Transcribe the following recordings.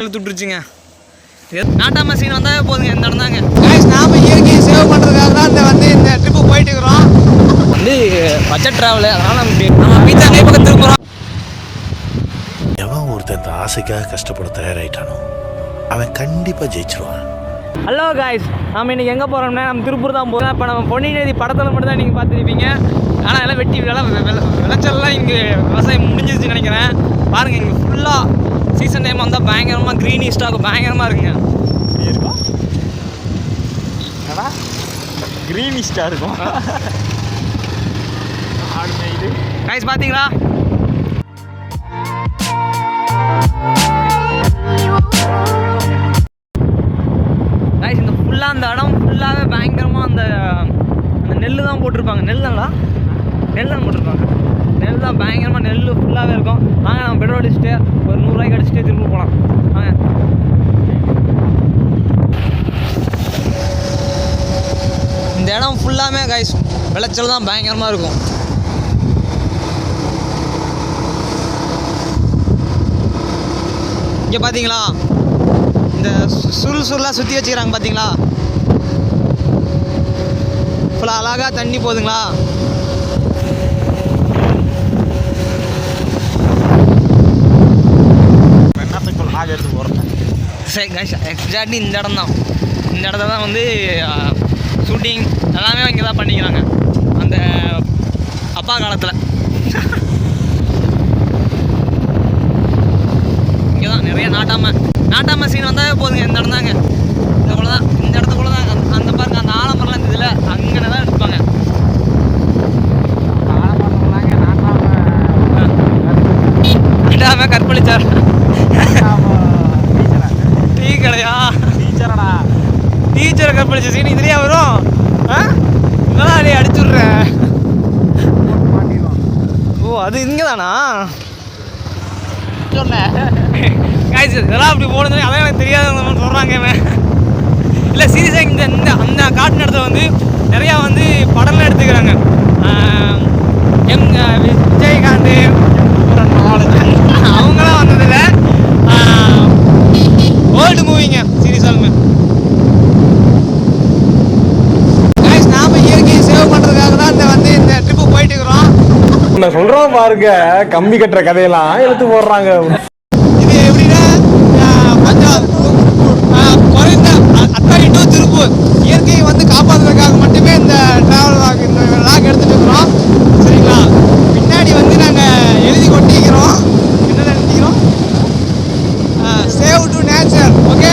இழுத்துட்டுருச்சுங்க. நாட்டாம scene வந்தாவே போதுங்க, இந்த இடம் தாங்க. நாம இயற்கையை சேவ் பண்ணுறதுக்காக தான் இந்த ட்ரிப்பு போயிட்டு இருக்கிறோம். வந்து பட்ஜெட் ட்ராவலு, அதனால் நம்ம பீச்சா கை பக்கம் திரும்புகிறோம். எவன் ஒருத்தன் இந்த ஆசைக்காக கஷ்டப்பட தயாராகிட்டானோ அவன் கண்டிப்பாக ஜெயிச்சிருவான். ஹலோ காய்ஸ், நம்ம இன்றைக்கி எங்கே போகிறோம்னா நம்ம திருப்பூர் தான் போகிறோம். இப்போ நம்ம பொன்னிநதி படத்தில் மட்டும் தான் நீங்கள் பார்த்துருப்பீங்க. ஆனால் எல்லாம் வெட்டி விளைச்சல்லாம் இங்கே விவசாயம் முடிஞ்சிருச்சுன்னு நினைக்கிறேன். பாருங்கள், இங்கே ஃபுல்லாக சீசன் டைம் வந்தால் பயங்கரமாக க்ரீனிஷ்டாக பயங்கரமாக இருக்குங்க. இருக்கும் க்ரீனிஷ்டாக இருக்கும். இது காய்ஸ் பார்த்தீங்களா? காய்ஸ் இந்த ஃபுல்லாக அந்த இடம் ஃபுல்லாகவே பயங்கரமாக அந்த நெல் தான் போட்டிருப்பாங்க. நெல் தான் போட்டிருப்பாங்க. நெல் தான் பயங்கரமாக நெல் ஃபுல்லாகவே இருக்கும். வாங்க நம்ம பெட்ரோல் அடிச்சுட்டு ஒரு 100 ரூபாய்க்கு அடிச்சுட்டே திரும்ப போகலாம். வாங்க. இந்த இடம் ஃபுல்லாமே காய்ஸ் விளைச்சல் தான் பயங்கரமாக இருக்கும். இங்கே பார்த்தீங்களா, இந்த சுருளாக சுற்றி வச்சுக்கிறாங்க பார்த்தீங்களா, ஃபுல்லாக அழகாக தண்ணி போகுதுங்களா. எடுத்து போகிறேன். சரி கைஸ், எக்ஸாக்ட்லி இந்த இடம் தான். இந்த இடத்த தான் வந்து ஷூட்டிங் எல்லாமே இங்கே தான் பண்ணிக்கிறாங்க அந்த அப்பா காலத்தில். இங்கே தான் நிறைய நாட்டாம சீன் வந்தாவே போதுங்க, இந்த இடம் தாங்க. இந்த இடத்துக்குள்ள தான் அந்த பாருங்க, அந்த ஆலமரம்லாம் இருந்ததில்ல, அங்கே தான் எடுப்பாங்க. நாட்டாம கற்பழிச்சார். டீ கடையா? டீச்சரை கற்பழிச்ச சீன் இதுலேயே வரும். இதெல்லாம் அடிச்சு விட்றேன். ஓ, அது இங்கே தானா? சொன்னேன் காய்ச்சி இதெல்லாம் அப்படி போனது அதே எனக்கு தெரியாதுன்னு சொல்கிறாங்க. இல்லை சீரியஸாக இந்த அந்த காட்டு இடத்துல வந்து நிறையா வந்து படம்லாம் எடுத்துக்கிறாங்க. விஜயகாந்த் அவங்களாம் வந்ததில்லை, ஓல்டு மூவிங்க சீரியஸாலுமே. நாம இயற்கையை சேவ் பண்ணுறதுக்காக தான் இந்த ட்ரிப்பு போயிட்டு இருக்கிறோம். நான் சொல்றோம் பாருங்க, கம்பி கட்டுற கதையெல்லாம் எடுத்து போடுறாங்க. இது எப்படின்னா கொஞ்சம் குறைந்த அத்தாரி டு திருப்பூர் இயற்கையை வந்து காப்பாற்றுறதுக்காக மட்டுமே இந்த டிராவல் வாக் இந்த லாக் எடுத்துட்டு இருக்கிறோம். சரிங்களா? பின்னாடி வந்து நாங்கள் எழுதி கொட்டிக்கிறோம். என்ன எழுதிக்கிறோம்? Save to nature. ஓகே,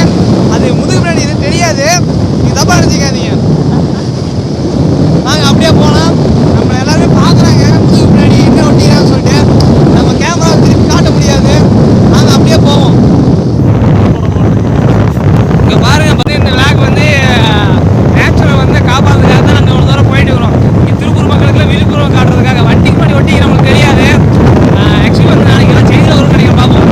அது முதுகு பின்னாடி இது தெரியாது, நீங்கள் தப்பாக நினச்சிக்காதீங்க. நாங்கள் அப்படியே போனால் நம்மளை எல்லாருமே பார்க்குறாங்க, முதுகு பின்னாடி என்ன ஒட்டிக்கிறான்னு சொல்லிட்டு நம்ம கேமரா திருப்பி காட்ட முடியாது. நாங்கள் அப்படியே போவோம். இங்கே பாருங்க, பார்த்தீங்கன்னா இந்த விளாக் வந்து நேச்சுரல் வந்து காப்பாற்றுறதுக்காக தான் நாங்கள் ஒரு தூரம் போயிட்டு இருக்கிறோம். இங்கே திருப்பூர் மக்களுக்குலாம் விழுப்புரம் காட்டுறதுக்காக வண்டிக்கு பண்ணி ஒட்டி நம்மளுக்கு தெரியாது. ஆக்சுவலி வந்து நாளைக்கு எல்லாம் செய்தியில் ஒரு கிடைக்கும் பார்ப்போம்.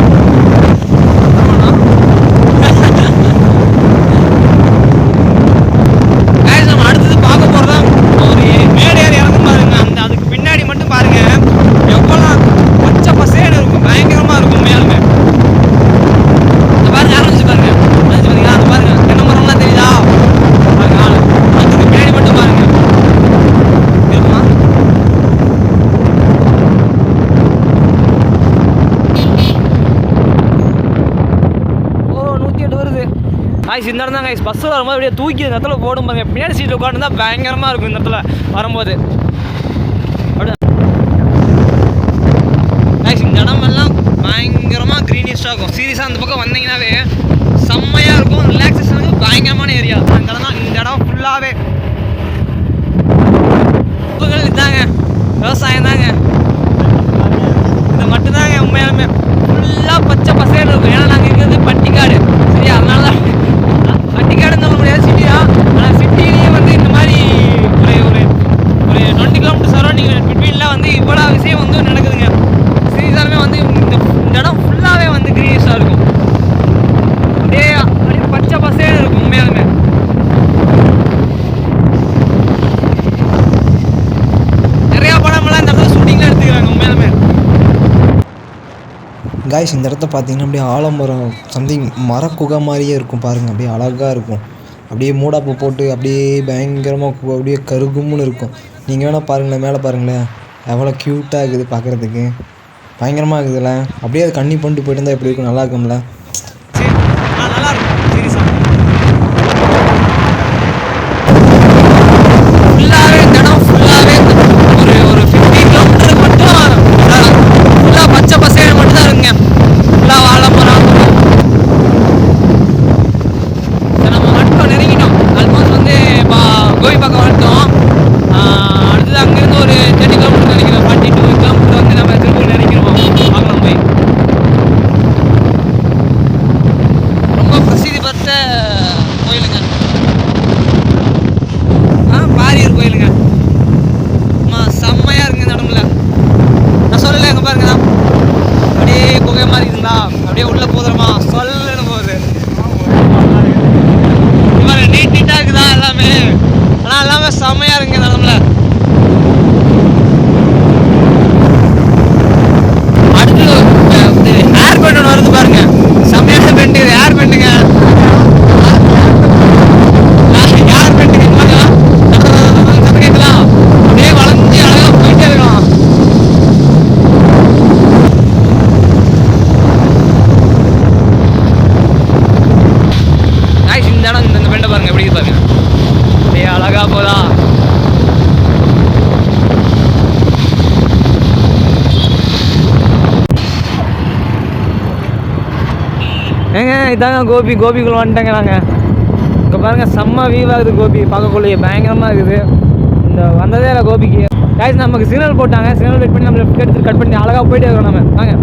நம்ம அடுத்தது பார்க்க போகிறதான் ஒரு மேடையார் இறங்கும் பாருங்க. அதுக்கு பின்னாடி மட்டும் பாருங்க எவ்வளோ பச்சை பசேன்னு இருக்கும், பயங்கரமாக இருக்கும் உண்மையாலுமே. இந்த பாருங்க ஆரம்பிச்சு பாருங்க, பார்த்தீங்களா? அது பாருங்க தென்னை மரம்லாம் தெரியுதா பாருங்க. அதுக்கு பின்னாடி மட்டும் பாருங்க இருக்குமா. ஓ, 108 வருது. காய்ஸ் இந்த இடம் தான் காய்ஸ். பஸ்ஸில் வரும்போது அப்படியே தூக்கி இந்த இடத்துல போடும் பாருங்க. பின்னாடி சீட்டில் உட்காந்துருந்தா பயங்கரமாக இருக்கும் இந்த இடத்துல வரும்போது. காய்ஸ் இந்த இடமெல்லாம் பயங்கரமாக க்ரீனிஷ்டாக இருக்கும். சீரியஸாக அந்த பக்கம் வந்தீங்கன்னாவே செம்மையாக இருக்கும். ரிலாக்ஸேஷனுக்கு பயங்கரமான ஏரியா அந்த இடம் தான். இந்த இடம் ஃபுல்லாகவே இதுதாங்க, விவசாயம் தாங்க. இது மட்டும்தாங்க உண்மையாலுமே ஃபுல்லாக பச்சை பசேன்னு இருக்கும். ஏன்னா நாங்கள் இருக்கிறது பட்டிக்காடு, சரியா? அதனால தான் பட்டிக்காடுன்னு சொல்ல முடியாது, சிட்டி தான். ஆனால் சிட்டிலேயே வந்து இந்த மாதிரி ஒரு 20 கிலோமீட்டர் சரௌண்டிங் பிட்வீன்லாம் வந்து இவ்வளோ விஷயம் வந்து நடக்குதுங்க. சீரியஸாலுமே வந்து இந்த இடம் ஃபுல்லாகவே வந்து க்ரீனிஷாக இருக்கும். அப்படியே பச்சை பசேன்னு இருக்கும் உண்மையாலுமே. நிறையா படமெல்லாம் இந்த இடத்துல ஷூட்டிங்லாம் எடுத்துக்கிறாங்க உண்மையாலுமே. காய்ஸ் இந்த இடத்த பார்த்தீங்கன்னா அப்படியே ஆலமரம் சம்திங் மரக்குகை மாதிரியே இருக்கும் பாருங்கள். அப்படியே அழகாக இருக்கும். அப்படியே மூடாப்பு போட்டு அப்படியே பயங்கரமாக அப்படியே கருகும்னு இருக்கும். நீங்கள் வேணால் பாருங்களேன், மேலே பாருங்களேன் எவ்வளோ க்யூட்டாக இருக்குது பார்க்குறதுக்கு. பயங்கரமாக இருக்குதுல்ல. அப்படியே அது கண்ணி பண்ணிட்டு போயிட்டு இருந்தால் எப்படி இருக்கும், நல்லா இருக்கும்ல. நல்லா இருக்கும் சீரியஸாக. ஃபுல்லாகவே இந்த இடம் ஃபுல்லாகவே ஒரு 15 கிலோமீட்டருக்கு மட்டும் ஃபுல்லாக பச்சை பசேன்னு மட்டும் தான் இருக்குங்க. ஃபுல்லாக வாழ போகிறோம். நம்ம வந்துட்டோம், நெருங்கிட்டோம். ஆல்மோஸ்ட் வந்து இப்போ கோபி பக்கம் வந்துட்டோம். அடுத்தது அங்கேருந்து ஒரு 30 கிலோமீட்டர் நினைக்கிறோம். 42 கிலோமீட்டர் வந்து நம்ம திருப்பூர் நினைக்கிறோம். பார்க்கலாம் போய். ரொம்ப பிரசித்தி பெற்ற கோயிலுங்க. பாரியூர் கோயிலுங்க. செம்மையாக இருக்குங்க இந்த இடம்ல. நான் சொல்லலை, எங்கே பாருங்க அப்படியே குகை மாதிரி இருக்குங்களா, அப்படியே உள்ளே போதுமா சொல்லணும் போகுது. இவங்க நீட்டாக இருக்குதா எல்லாமே. ஆனால் எல்லாமே செம்மையாக இருக்குங்க இந்த இடம்ல. அடுத்து ஏர் பெண்ட் ஒன்று வருது பாருங்க. செம்மையான பெண்ட் இது, ஏர் பெண்டுங்க. ஏர் பெண்டுங்க கேட்கலாம். அப்படியே வளைஞ்சி அழகாக போயிட்டே இருக்கலாம். இந்த இடம் இந்த பெண்டை பாருங்க எப்படி பாருங்க. அப்படியே அழகா போதா. ஏங்க இதாங்க கோபிக்குள்ள வந்துட்டேங்க நாங்கள். இங்கே பாருங்கள் செம்ம வியூ ஆகுது. கோபி பார்க்கக்குள்ளேயே பயங்கரமாக இருக்குது. இந்த வந்ததே இல்லை கோபிக்கு. காய்ஸ் நமக்கு சிக்னல் போட்டாங்க. சிக்னல் வெயிட் பண்ணி நம்ம லெஃப்ட் எடுத்து கட் பண்ணி அழகாக போயிட்டே இருக்கோம் நம்ம. வாங்க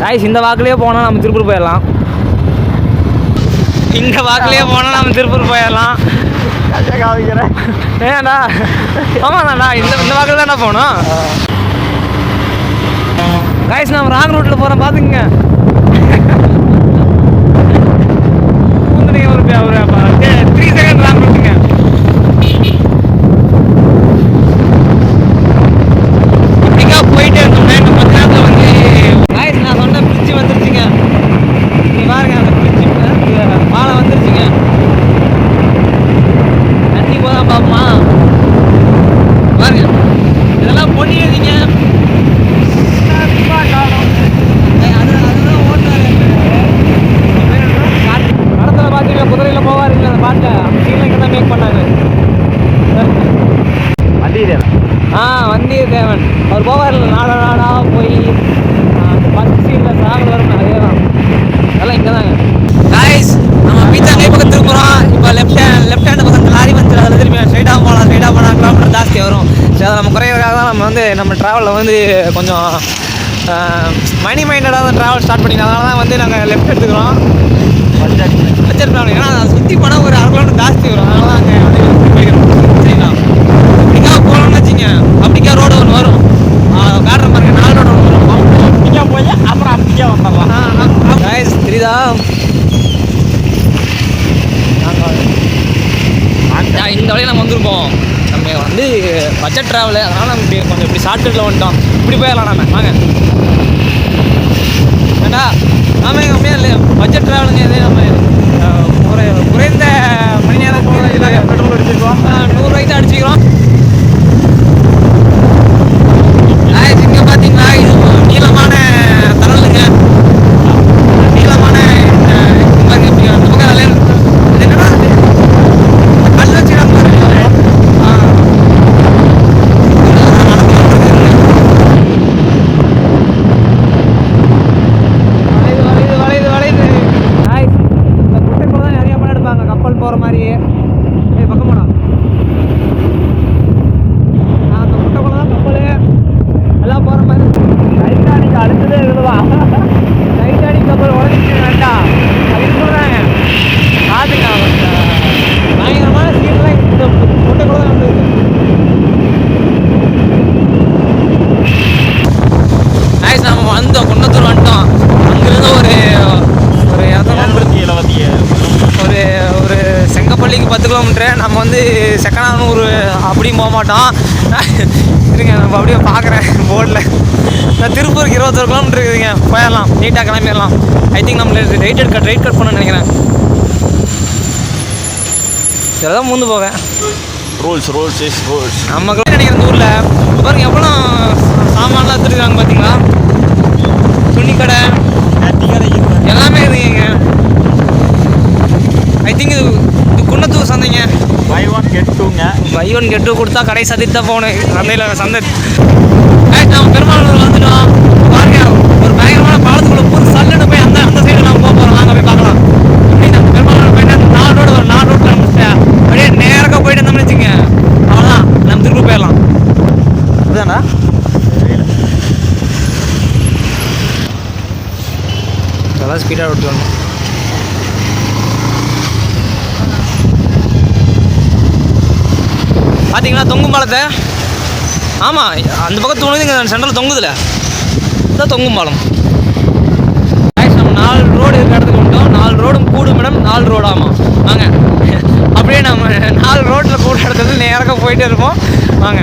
காய்ஸ், இந்த வாக்குலேயே போனால் நம்ம திருப்பூர் போயிடலாம். இந்த வாக்குலேயே போனால் நம்ம திருப்பூர் போயிடலாம். ஏண்ணா ஆமாண்ணா, இந்த வாக்கில் தானே போகணும். காய்ஸ் நம்ம ராங் ரூட்டில் போகிறோம் பார்த்துக்குங்க. ஒரு 3 செகண்ட் ராங் ரூட்டுங்க. இப்படிக்கா போயிட்டே இருந்தோம்னா இன்னும் கொஞ்ச நேரத்தில் வந்து காய்ஸ் நான் சொன்ன பிரிட்ஜு வந்துருச்சுங்க. நீ பாருங்க அந்த பிரிட்ஜு பாலம் வந்துருச்சுங்க. தண்ணி போதான் பாப்போமா பாருங்க. இதெல்லாம் பொண்ணிடுறீங்க. படத்தில் பார்த்தீங்கன்னா குதிரையில் போவாருங்களா அந்த பாட்டை, அந்த சீனில் இங்கே தான் மேக் பண்ணாங்க. வந்தியத்தேவன் அவர் போவார்ல, நாடாக போய் அந்த பத்து சீனில் சாகல் வரும். அதே தான் அதெல்லாம் இங்கே தாங்க. காய்ஸ் நம்ம பீச்சா கை பக்கம் திரும்புகிறோம். இப்போ லெஃப்ட் ஹேண்ட் பக்கம் லாரி வந்து அதில் திரும்பி ஸ்ட்ரைட்டாக போனால் கிலோமீட்டர் ஜாஸ்தி வரும். சரி, அதை நம்ம குறையிறதுக்காக தான் நம்ம வந்து நம்ம ட்ராவலில் வந்து கொஞ்சம் மணி மைண்டடாக தான் ட்ராவல் ஸ்டார்ட் பண்ணிக்கலாம். அதனால தான் வந்து நாங்கள் லெஃப்ட் எடுத்துக்கிறோம். Budget travel. ஏன்னா அதை சுற்றி போனால் ஒரு 1/2 கிலோமீட்டர் ஜாஸ்தி வரும். அதனால தான் அங்கே வந்து போய்க்கிறோம். சரிங்களா, அப்படிக்கா போகலாம்னு வச்சுங்க. அப்படிக்கா ரோடு ஒன்று வரும், காட்டுற பாருங்க. 4 ரோடு ஒன்று வரும். அப்படிக்கா போய் அப்புறம் அப்படிக்கா வந்துடலாம். காய்ஸ் தெரியுதா, இந்த வழியை நம்ம வந்திருக்கோம். நம்ம வந்து பட்ஜெட் ட்ராவலு, அதனால் நம்ம இப்படி கொஞ்சம் இப்படி ஷார்ட்கட்டில் வந்துட்டோம். இப்படி போயிடலாம் நம்ம. வாங்க ஏண்டா நாம எங்கள் அப்படியே இல்லை பட்ஜெட் ட்ராவலுங்க. இதே நம்ம ஒரு குறைந்த மணி நேரம் பெட்ரோல் அடிச்சுக்கிறோம். 100 ரூபாய்க்கு தான் அடிச்சுக்கிறோம். இங்கே பார்த்தீங்களா, இது நீளமான தரலுங்க. நீளமான இந்த பக்கம் அது என்னன்னா கல் வச்சுடாம போகிற மாதிரியே பக்கம் போனா அந்த முட்டை போல தான் கப்பல் எல்லாம் போகிற மாதிரி. டைட்டானிக் அடுத்ததே இதுதான். டைட்டானிக் கப்பல் உடஞ்சிச்சு வேண்டாம், அது சொல்கிறாங்க. பார்த்துங்க பயங்கரமான சீன்லாம் இந்த முட்டை கூட தான் வந்துருக்கு. ஆயிடுச்சு, நம்ம வந்தோம், குன்னத்தூர் வந்துட்டோம். அங்கேருந்து ஒரு 270 ஒரு செங்கப்பள்ளிக்கு 10 கிலோமீட்ரு. நம்ம வந்து செக்கனானூர் அப்படியும் போக மாட்டோம். இருங்க நம்ம அப்படியே பார்க்குறேன் போர்டில். நான் திருப்பூருக்கு 21 கிலோமீட்டர் இருக்குதுங்க. போயிடலாம், நீட்டாக கிளம்பிடலாம். ஐ திங்க் நம்ம ரைட் கட் பண்ண நினைக்கிறேன். இதெல்லாம் மூந்து போவேன். ரூல்ஸ் நம்ம நினைக்கிறேன் இந்த ஊரில் பாருங்க எவ்வளோ சாமான்லாம் எடுத்துருக்காங்க பார்த்தீங்களா. துணி கடை எல்லாமே இருக்குங்க. ஐ திங்க் இது குன்னத்தூர் சந்தைங்க. பை ஒன் கெட் டூ கொடுத்தா கடை சந்தித்து தான் போகணும். சந்தை நம்ம பெருமாள் வந்துட்டோம். பாருங்க ஒரு பயங்கரமான பாலத்துக்குள்ள பூர் சல்லுன்னு போய் அந்த சைடு நம்ம போக போகிறோம். நாங்கள் போய் பார்க்கலாம். எப்படி நம்ம பெருமாள் போயிட்டு 4 ரோடு வரும். 4 ரோட்டில் நம்ம அப்படியே நேராக போயிட்டு இருந்தோம்னு வச்சுங்க, அவ்வளோதான் நம்ம திருப்பி போயிடலாம். அதுதானா இதெல்லாம் ஸ்பீடாக ஓட்டி வரணும். பார்த்தீங்களா தொங்கும் பாலத்தை? ஆமாம், அந்த பக்கம் தொங்குதுங்க, சென்ட்ரல் தொங்குதில்ல, இதுதான் தொங்கும் பாலம். நம்ம 4 ரோடு இருக்கிற இடத்துக்கு வந்துட்டோம். 4 ரோடும் கூடு மேடம், 4 ரோடு. ஆமாம் வாங்க, அப்படியே நம்ம 4 ரோட்டில் கூட இடத்துல நேராக போயிட்டே இருப்போம். வாங்க.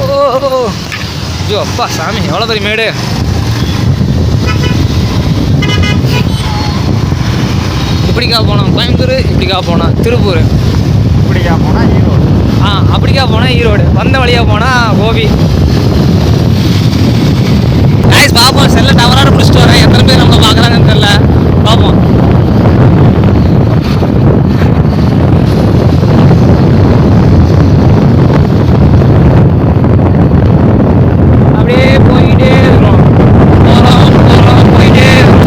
ஓ ஐயோ அப்பா சாமி, எவ்வளோ பெரிய மேடு. இப்படிக்கா போனோம் கோயம்புத்தூர், இப்படிக்கா போனோம் திருப்பூர், இப்படிக்கா போனால் ஈரோடு. அப்படிக்கா போனால் ஈரோடு, வந்த வழியாக போனால் கோபி. கைஸ் பார்ப்போம், செல்ல டவராக பிடிச்சிட்டு வரேன். எத்தனை பேர் நம்ம பார்க்குறாங்கன்னு தெரியல, பார்ப்போம். அப்படியே போயிட்டே இருக்கிறோம், போயிட்டே இருக்கிறோம்.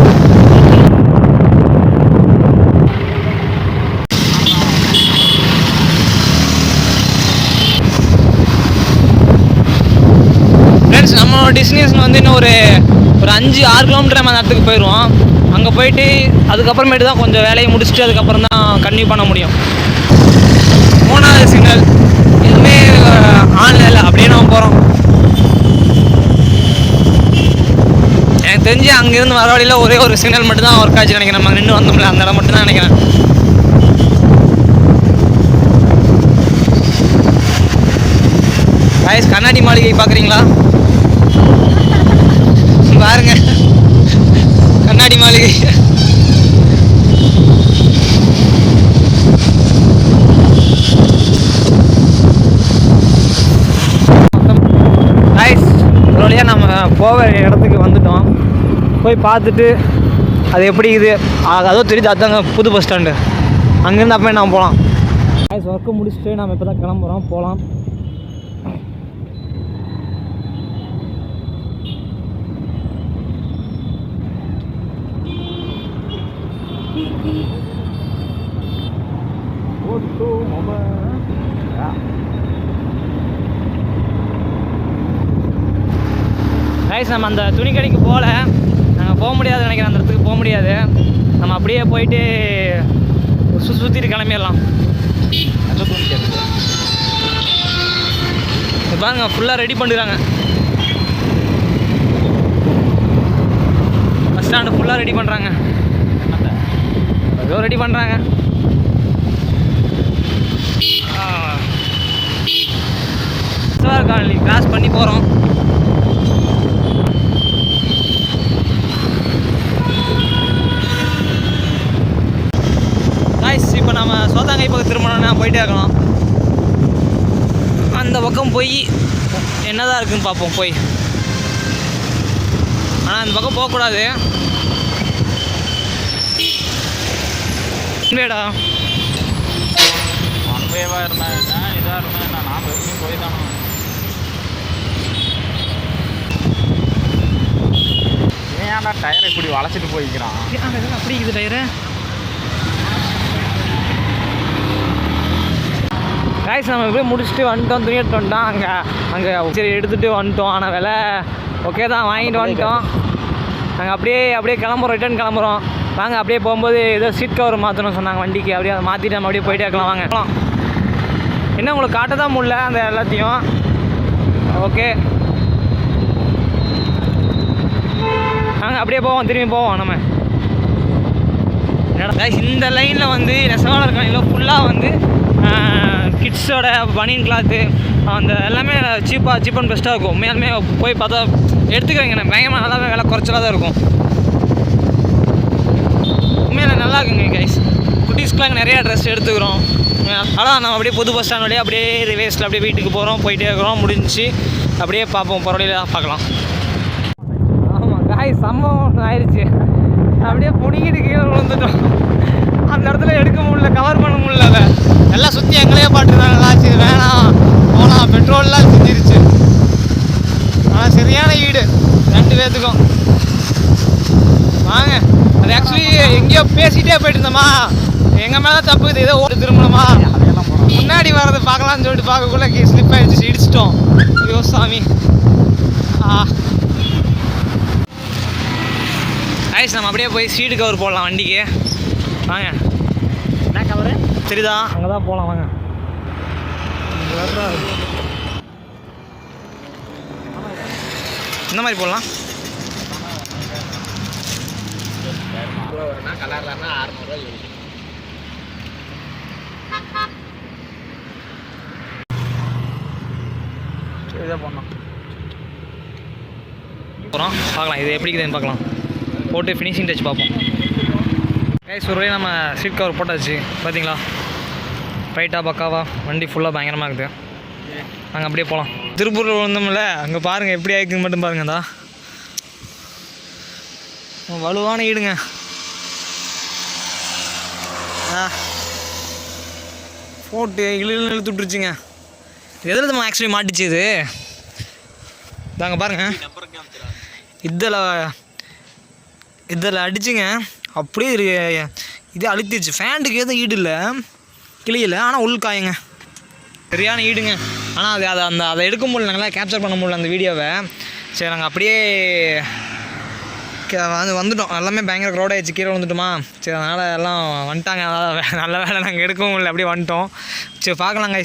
நம்ம டெஸ்டினேஷன் வந்து இன்னும் ஒரு 5-6 கிலோமீட்டர் நம்ம அந்த இடத்துக்கு போயிடுவோம். அங்கே போயிட்டு அதுக்கப்புறமேட்டு தான் கொஞ்சம் வேலையை முடிச்சுட்டு அதுக்கப்புறம் தான் கன்டினியூ பண்ண முடியும். 3வது சிக்னல் எதுவுமே ஆன்ல இல்லை, அப்படியே நம்ம போகிறோம். எனக்கு தெரிஞ்சு அங்கேருந்து வர வழியில் ஒரே ஒரு சிக்னல் மட்டும் தான் ஒர்க் ஆச்சு நினைக்கிறேன். நம்ம நின்று வந்தோம்ல அந்த இடம் மட்டும் தான் நினைக்கிறேன். காய்ஸ் கண்ணாடி மாளிகை பார்க்குறீங்களா? பாருங்க கண்ணாடி மாளிகை. காய்ஸ் ஒரு வழியாக நம்ம போகிற இடத்துக்கு வந்துட்டோம். போய் பார்த்துட்டு அது எப்படி இது அதுவும் தெரியுது, அதுதாங்க புது பஸ் ஸ்டாண்டு. அங்கேருந்து அப்போ நம்ம போகலாம். காய்ஸ் ஒர்க்கு முடிச்சுட்டு நம்ம இப்போ தான் கிளம்புறோம், போகலாம். கைஸ் நம்ம அந்த துணி கடைக்கு போகல, நாங்கள் போக முடியாது நினைக்கிறேன். அந்த இடத்துக்கு போக முடியாது. நம்ம அப்படியே போயிட்டு சுற்றிட்டு கிளம்பிடலாம். பாருங்க ஃபுல்லாக ரெடி பண்ணிடுறாங்க. பஸ் ஸ்டாண்டு ஃபுல்லாக ரெடி பண்ணுறாங்க, ஏதோ ரெடி பண்ணுறாங்க. காலனி கிராஸ் பண்ணி போகிறோம். காய்ஸ் இப்போ நம்ம சோதாங்கை பக்கம் திரும்பணும்னா போயிட்டே இருக்கலாம். அந்த பக்கம் போய் என்னதான் இருக்குன்னு பார்ப்போம் போய். ஆனால் அந்த பக்கம் போகக்கூடாது. வேடா ஒன்வேவாக இருந்தேன், இதாக இருந்தேன், நான் பெருமையும் போய் தானே. ஏன்டா டயரை இப்படி வளைச்சிட்டு போய்க்கிறான்? அப்படி இருக்குது டயரு. காய்ஸ் நம்ம போய் முடிச்சுட்டு வந்துட்டோம், துணி எடுத்து வந்துட்டோம். அங்கே சரி எடுத்துகிட்டு வந்துட்டோம். ஆனால் விலை ஓகே தான், வாங்கிட்டு வந்துட்டோம். நாங்கள் அப்படியே கிளம்புறோம், ரிட்டர்ன் கிளம்புறோம். வாங்க அப்படியே போகும்போது ஏதோ சீட் கவர் மாற்றணும் சொன்னாங்க வண்டிக்கு. அப்படியே அதை மாற்றிட்டு நம்ம அப்படியே போயிட்டே இருக்கலாம். வாங்க இன்னும் உங்களுக்கு காட்ட தான் முடியல அந்த எல்லாத்தையும். ஓகே நாங்கள் அப்படியே போவோம், திரும்பி போவோம் நம்ம. இந்த லைனில் வந்து நெசவாளர் காலனியில் ஃபுல்லாக வந்து கிட்ஸோட பனியன் கிளாத்து அந்த எல்லாமே சீப் அண்ட் பெஸ்ட்டாக இருக்கும். உண்மையாலுமே போய் பார்த்தா எடுத்துக்கிறீங்க, பயங்கரமாக நல்லாவே விலை குறைச்சலாக தான் இருக்கும். உண்மையில நல்லா இருக்குங்க கைஸ். குட்டீஸ்க்குலாம் நிறையா ட்ரெஸ் எடுத்துக்கிறோம். அதான் நம்ம அப்படியே புது பஸ் ஸ்டாண்ட் வழியாக அப்படியே ரிவேஸில் அப்படியே வீட்டுக்கு போகிறோம், போயிட்டே இருக்கிறோம். முடிஞ்சு அப்படியே பார்ப்போம், பரவாயில்ல பார்க்கலாம். ஆமாம் கைஸ், சம்பவம் ஆயிடுச்சு. அப்படியே புடிக்கிட்டு கீழே விழுந்துட்டோம். அந்த இடத்துல எடுக்க முடியல, கவர் பண்ண முடியல. எல்லாம் சுற்றி எங்களையே பாட்டுருந்தாங்களா, சரி வேணாம் போகலாம், பெட்ரோல்லாம் செஞ்சிருச்சு. ஆனால் சரியான ஈடு 2 பேர்த்துக்கும். வாங்க, அது ஆக்சுவலி எங்கேயோ பேசிகிட்டே போயிட்டு இருந்தோமா, எங்கள் மேலே தப்புக்குது, ஏதோ ஓட்டு திரும்பணுமா, முன்னாடி வர்றது பார்க்கலான்னு சொல்லிட்டு பார்க்கக்குள்ள ஸ்லிப் ஆகிடுச்சு, இடிச்சிட்டோம். ஐயோ சாமி. ஐஸ் நம்ம அப்படியே போய் சீட்டு கவர் போடலாம் வண்டிக்கு. வாங்க, என்ன கவரு தெரியுதா? அங்கே தான் போகலாம் வாங்க. இந்த மாதிரி போடலாம். கலர்னா 600 ரூபாய். இதாக பண்ணலாம். அப்புறம் பார்க்கலாம் இது எப்படி இருக்குதுன்னு பார்க்கலாம். போட்டு ஃபினிஷிங் டச் பார்ப்போம். கைஸ் ஒரு வழியாக நம்ம சீட் கவர் போட்டாச்சு. பார்த்தீங்களா ரைட்டாக பக்காவா, வண்டி ஃபுல்லாக பயங்கரமாக இருக்குது. நாங்கள் அப்படியே போகலாம். திருப்பூரில் விழுந்தோம்ல, அங்கே பாருங்கள் எப்படி ஆகிக்குன்னு மட்டும் பாருங்கடா. வலுவான ஈடுங்க. போட்டு இழுத்து விட்டுருச்சுங்க. எதில் நம்ம ஆக்சுவலி மாட்டிச்சு இது தாங்க பாருங்கள். இதில் அடிச்சுங்க அப்படியே இது அழுத்திடுச்சு. ஃபேண்டுக்கு எதுவும் ஈடு இல்லை, கிளியில், ஆனால் உள்காயுங்க சரியான ஈடுங்க. ஆனால் அதை எடுக்க முடியல, நாங்களாம் கேப்சர் பண்ண முடியல அந்த வீடியோவை. சரி நாங்கள் அப்படியே வந்துட்டோம். எல்லாமே பயங்கர க்ரௌட் ஆகிடுச்சு, கீழே வந்துட்டோமா. சரி அதனால் எல்லாம் வந்துட்டாங்க. நல்ல வேலை நாங்கள் எடுக்கவும் இல்லை, அப்படியே வந்துட்டோம். சரி பார்க்கலாங்க.